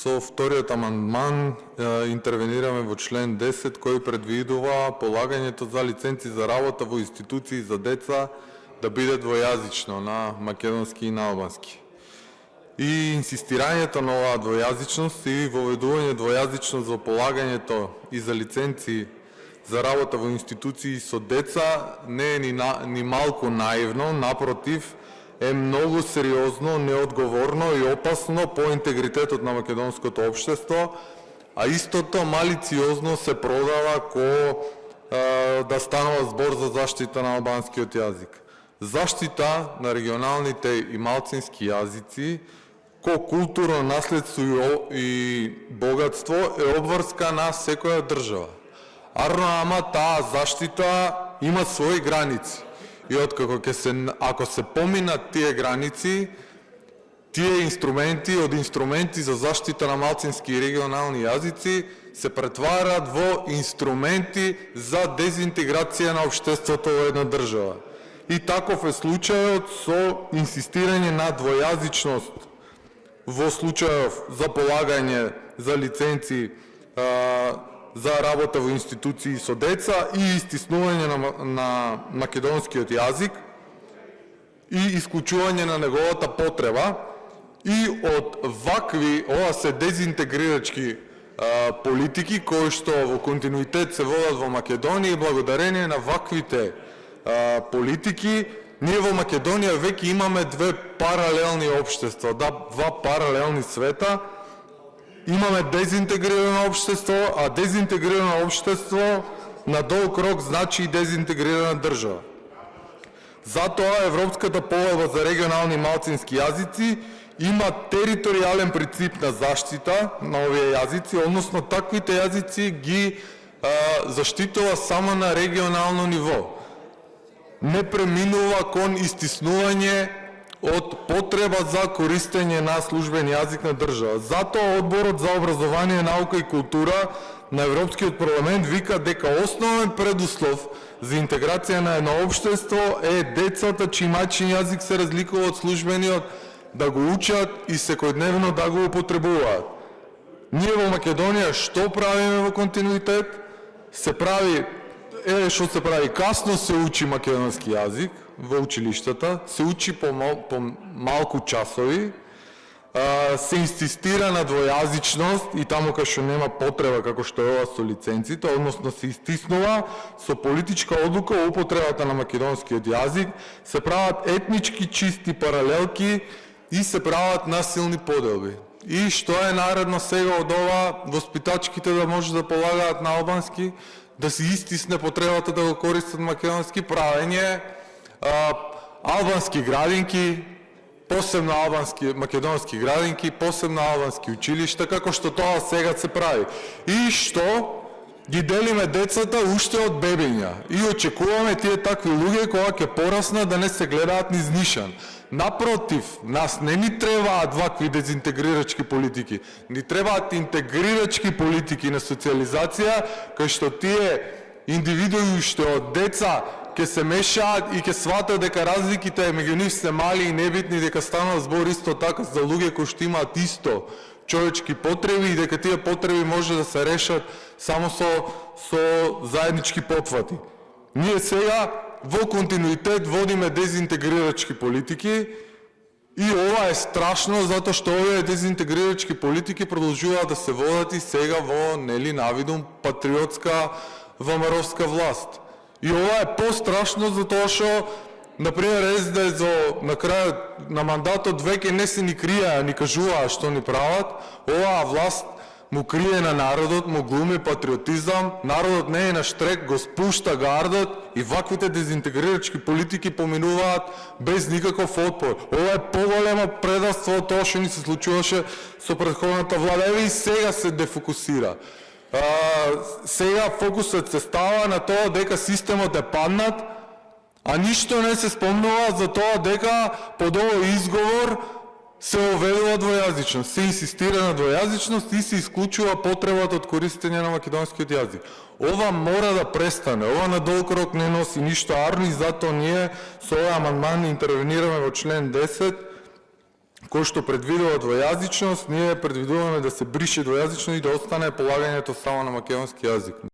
Со вториот амандман интервенираме во член 10 кој предвидува полагањето за лиценци за работа во институции за деца да биде двојазично на македонски и на албански. И инсистирањето на оваа двојазичност и воведување двојазичност во полагањето и за лиценци за работа во институции со деца не е ни малку наивно, напротив, е многу сериозно, неодговорно и опасно по интегритетот на македонското општество, а истото малициозно се продава да станува збор за заштита на албанскиот јазик. Заштита на регионалните и малцински јазици ко културно наследство и богатство е обврска на секоја држава. Арно, ама таа заштита има своји граници. И откако ако се поминат тие граници, тие инструменти од инструменти за заштита на малцински и регионални јазици се претварат во инструменти за дезинтеграција на општеството во една држава. И таков е случајот со инсистирање на двојазичност во случајов за полагање за лиценци за работа во институции со деца и истиснување на македонскиот јазик и исклучување на неговата потреба. И од вакви, ова се дезинтегрирачки политики кои што во континуитет се водат во Македонија и благодарение на ваквите политики ние во Македонија веќе имаме две паралелни општества, два паралелни света. Имаме дезинтегрирано општество, а дезинтегрирано општество на долг рок значи и дезинтегрирана држава. Затоа Европската поvelба за регионални и малцински јазици има територијален принцип на заштита на овие јазици, односно таквите јазици ги заштитува само на регионално ниво. Не преминува кон истиснување од потреба за користење на службен јазик на држава. Затоа Одборот за образование, наука и култура на Европскиот парламент вика дека основен предуслов за интеграција на едно општество е децата чиј мајчин јазик се разликува од службениот да го учат и секојдневно да го употребуваат. Ние во Македонија што правиме во континуитет? Се прави што се прави, касно се учи македонски јазик во училиштата, се учи по малку часови, се инсистира на двојазичност и таму кај што нема потреба како што е ова со лиценците, односно се истиснува со политичка одлука употребата на македонскиот јазик, се прават етнички чисти паралелки и се прават насилни поделби. И што е наредно сега од ова, воспитачките да може да полагаат на албански, да се истисне потребата да го користат македонски, правење албански градинки, посебно македонски градинки, посебно албански училишта, како што тоа сега се прави. И што ги делиме децата уште од бебиња. И очекуваме тие такви луѓе кога ќе пораснат да не се гледаат низ нишан. Напротив, нас не ни требаат вакви дезинтегрирачки политики. Ни требаат интегрирачки политики на социализација, кај што тие индивидуи што од деца ќе се мешаат и ќе сватат дека разликите меѓу нив се мали и небитни, дека станува збор исто така за луѓе кои што имаат исто човечки потреби и дека тие потреби може да се решат само со заеднички потфати. Ние сега во континуитет водиме дезинтегрирачки политики и ова е страшно затоа што овие дезинтегрирачки политики продолжуваат да се водат и сега во навидум патриотска ВМРО-вска власт. И ова е по-страшно затоа што например СДС на крајот на мандатот веќе не се ни криеа, ни кажуваа што ни прават. Оваа власт му крие на народот, му глуми патриотизам, народот не е на штрек, го спушта гардот и ваквите дезинтегрирачки политики поминуваат без никаков отпор. Ова е поголемо предавство од тоа што ни се случуваше со претходната влада. Еве и сега се дефокусира. Сега фокусот се става на тоа дека системот е паднат, а ништо не се спомнува за тоа дека под овој изговор се оведува двојазичност, се инсистира на двојазичност и се исклучува потребата од користење на македонскиот јазик. Ова мора да престане, ова на долг рок не носи ништо арно и затоа ние со овој амандман интервенираме во член 10 кој што предвидува двојазичност, ние предвидуваме да се брише двојазично и да остане полагањето само на македонски јазик.